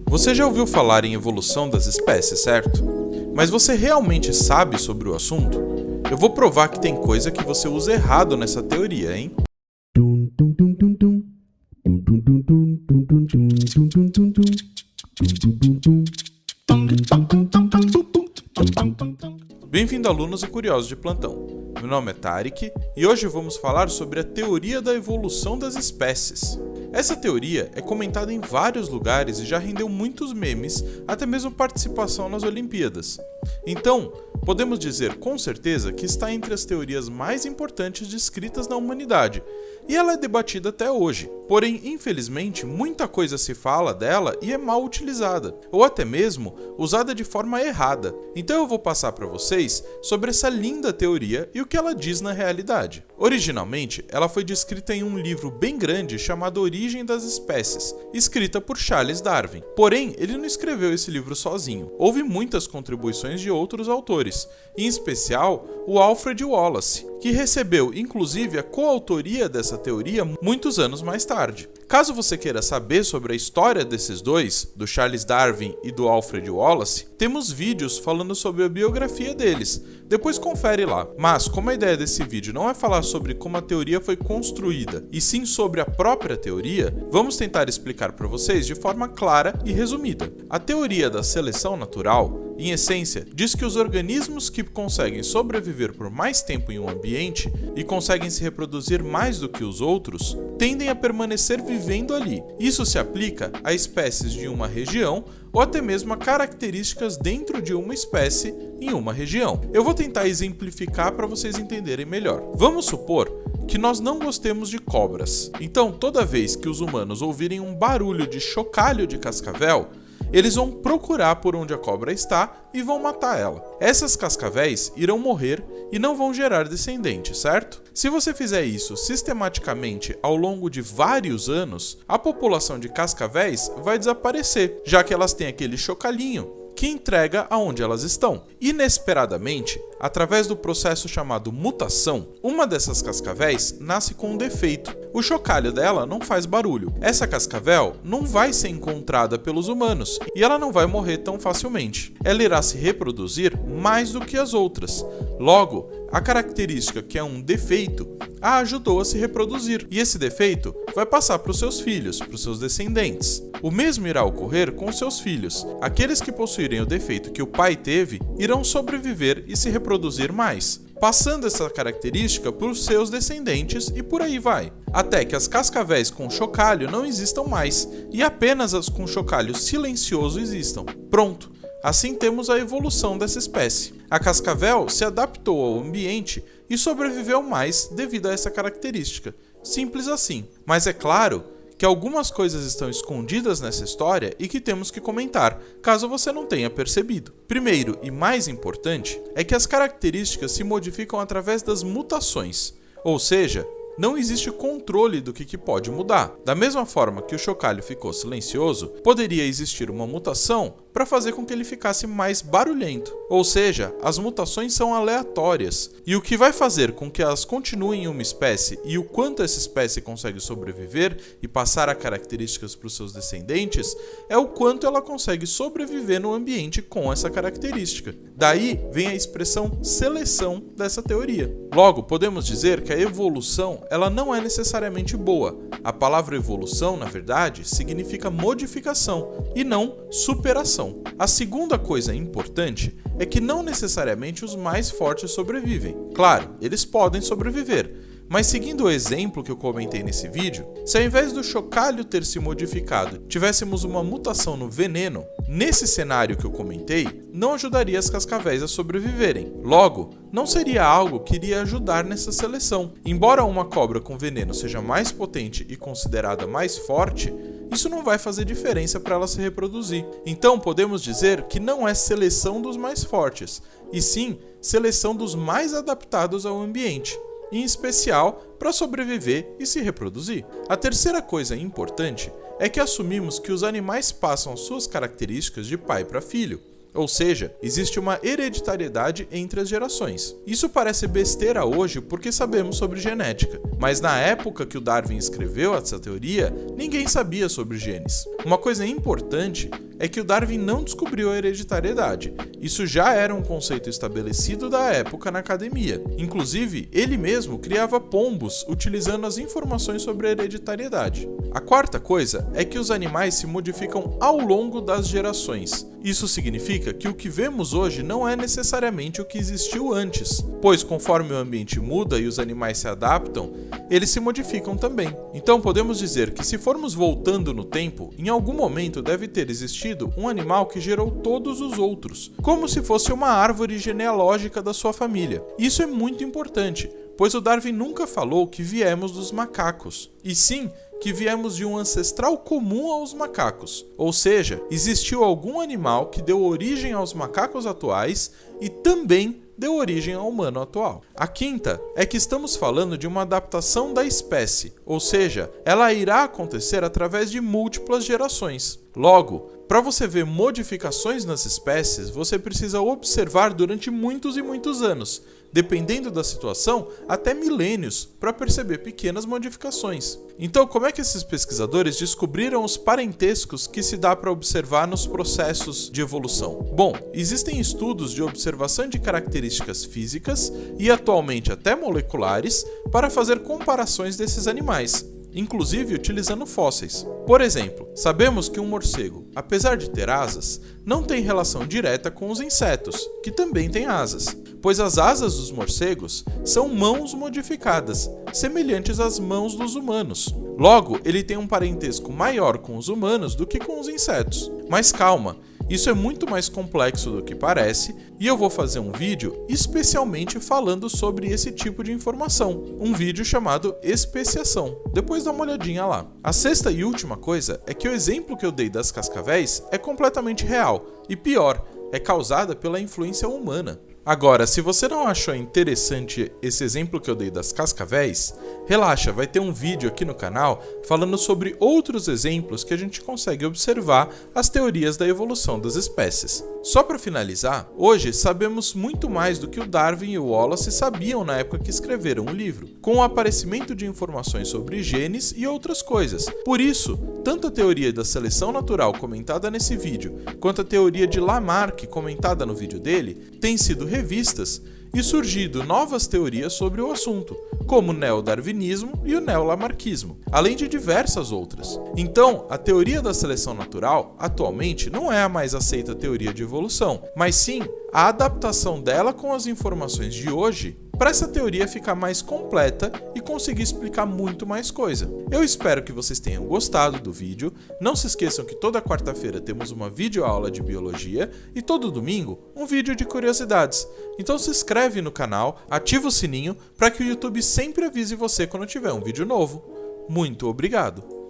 Você já ouviu falar em evolução das espécies, certo? Mas você realmente sabe sobre o assunto? Eu vou provar que tem coisa que você usa errado nessa teoria, hein? Bem-vindo, alunos e curiosos de plantão. Meu nome é Tarek e hoje vamos falar sobre a teoria da evolução das espécies. Essa teoria é comentada em vários lugares e já rendeu muitos memes, até mesmo participação nas Olimpíadas. Então, podemos dizer com certeza que está entre as teorias mais importantes descritas na humanidade, e ela é debatida até hoje. Porém, infelizmente, muita coisa se fala dela e é mal utilizada, ou até mesmo usada de forma errada. Então eu vou passar para vocês sobre essa linda teoria e o que ela diz na realidade. Originalmente, ela foi descrita em um livro bem grande chamado Origem das Espécies, escrita por Charles Darwin. Porém, ele não escreveu esse livro sozinho. Houve muitas contribuições de outros autores, em especial o Alfred Wallace, que recebeu inclusive a coautoria dessa teoria muitos anos mais tarde. Caso você queira saber sobre a história desses dois, do Charles Darwin e do Alfred Wallace, temos vídeos falando sobre a biografia deles, depois confere lá. Mas como a ideia desse vídeo não é falar sobre como a teoria foi construída, e sim sobre a própria teoria, vamos tentar explicar para vocês de forma clara e resumida. A teoria da seleção natural, em essência, diz que os organismos que conseguem sobreviver por mais tempo em um ambiente e conseguem se reproduzir mais do que os outros, tendem a permanecer vivendo ali. Isso se aplica a espécies de uma região ou até mesmo a características dentro de uma espécie em uma região. Eu vou tentar exemplificar para vocês entenderem melhor. Vamos supor que nós não gostemos de cobras. Então, toda vez que os humanos ouvirem um barulho de chocalho de cascavel, eles vão procurar por onde a cobra está e vão matar ela. Essas cascavéis irão morrer e não vão gerar descendentes, certo? Se você fizer isso sistematicamente ao longo de vários anos, a população de cascavéis vai desaparecer, já que elas têm aquele chocalhinho que entrega aonde elas estão. Inesperadamente, através do processo chamado mutação, uma dessas cascavéis nasce com um defeito. O chocalho dela não faz barulho. Essa cascavel não vai ser encontrada pelos humanos e ela não vai morrer tão facilmente. Ela irá se reproduzir mais do que as outras. Logo, a característica que é um defeito a ajudou a se reproduzir, e esse defeito vai passar para os seus filhos, para os seus descendentes. O mesmo irá ocorrer com os seus filhos. Aqueles que possuírem o defeito que o pai teve irão sobreviver e se reproduzir mais, passando essa característica para os seus descendentes e por aí vai, até que as cascavéis com chocalho não existam mais e apenas as com chocalho silencioso existam. Pronto! Assim temos a evolução dessa espécie. A cascavel se adaptou ao ambiente e sobreviveu mais devido a essa característica. Simples assim. Mas é claro que algumas coisas estão escondidas nessa história e que temos que comentar, caso você não tenha percebido. Primeiro e mais importante é que as características se modificam através das mutações, ou seja, não existe controle do que pode mudar. Da mesma forma que o chocalho ficou silencioso, poderia existir uma mutação para fazer com que ele ficasse mais barulhento. Ou seja, as mutações são aleatórias, e o que vai fazer com que elas continuem em uma espécie e o quanto essa espécie consegue sobreviver e passar as características para os seus descendentes é o quanto ela consegue sobreviver no ambiente com essa característica. Daí vem a expressão seleção dessa teoria. Logo, podemos dizer que a evolução ela não é necessariamente boa. A palavra evolução, na verdade, significa modificação e não superação. A segunda coisa importante é que não necessariamente os mais fortes sobrevivem. Claro, eles podem sobreviver, mas seguindo o exemplo que eu comentei nesse vídeo, se ao invés do chocalho ter se modificado, tivéssemos uma mutação no veneno, nesse cenário que eu comentei, não ajudaria as cascavéis a sobreviverem. Logo, não seria algo que iria ajudar nessa seleção. Embora uma cobra com veneno seja mais potente e considerada mais forte, isso não vai fazer diferença para ela se reproduzir. Então podemos dizer que não é seleção dos mais fortes, e sim seleção dos mais adaptados ao ambiente, em especial para sobreviver e se reproduzir. A terceira coisa importante é que assumimos que os animais passam suas características de pai para filho. ou seja, existe uma hereditariedade entre as gerações. Isso parece besteira hoje porque sabemos sobre genética, mas na época que o Darwin escreveu essa teoria, ninguém sabia sobre genes. Uma coisa importante é que o Darwin não descobriu a hereditariedade. Isso já era um conceito estabelecido da época na academia. Inclusive, ele mesmo criava pombos utilizando as informações sobre a hereditariedade. A quarta coisa é que os animais se modificam ao longo das gerações. Isso significa que o que vemos hoje não é necessariamente o que existiu antes, pois conforme o ambiente muda e os animais se adaptam, eles se modificam também. Então podemos dizer que se formos voltando no tempo, em algum momento deve ter existido um animal que gerou todos os outros, como se fosse uma árvore genealógica da sua família. Isso é muito importante, pois o Darwin nunca falou que viemos dos macacos, e sim que viemos de um ancestral comum aos macacos, ou seja, existiu algum animal que deu origem aos macacos atuais e também deu origem ao humano atual. A quinta é que estamos falando de uma adaptação da espécie, ou seja, ela irá acontecer através de múltiplas gerações. Logo, para você ver modificações nas espécies, você precisa observar durante muitos e muitos anos, dependendo da situação, até milênios, para perceber pequenas modificações. Então, como é que esses pesquisadores descobriram os parentescos que se dá para observar nos processos de evolução? Bom, existem estudos de observação de características físicas e atualmente até moleculares para fazer comparações desses animais, inclusive utilizando fósseis. Por exemplo, sabemos que um morcego, apesar de ter asas, não tem relação direta com os insetos, que também têm asas, pois as asas dos morcegos são mãos modificadas, semelhantes às mãos dos humanos. Logo, ele tem um parentesco maior com os humanos do que com os insetos. Mas calma, isso é muito mais complexo do que parece, e eu vou fazer um vídeo especialmente falando sobre esse tipo de informação, um vídeo chamado especiação. Depois dá uma olhadinha lá. A sexta e última coisa é que o exemplo que eu dei das cascavéis é completamente real, e pior, é causada pela influência humana. Agora, se você não achou interessante esse exemplo que eu dei das cascavéis, relaxa, vai ter um vídeo aqui no canal falando sobre outros exemplos que a gente consegue observar as teorias da evolução das espécies. Só para finalizar, hoje sabemos muito mais do que o Darwin e o Wallace sabiam na época que escreveram o livro, com o aparecimento de informações sobre genes e outras coisas. Por isso, tanto a teoria da seleção natural comentada nesse vídeo, quanto a teoria de Lamarck comentada no vídeo dele, têm sido revistas e surgido novas teorias sobre o assunto, como o neodarwinismo e o neolamarquismo, além de diversas outras. Então, a teoria da seleção natural, atualmente, não é a mais aceita teoria de evolução, mas sim a adaptação dela com as informações de hoje para essa teoria ficar mais completa e conseguir explicar muito mais coisa. Eu espero que vocês tenham gostado do vídeo. Não se esqueçam que toda quarta-feira temos uma videoaula de biologia e todo domingo um vídeo de curiosidades. Então se inscreve no canal, ativa o sininho para que o YouTube sempre avise você quando tiver um vídeo novo. Muito obrigado!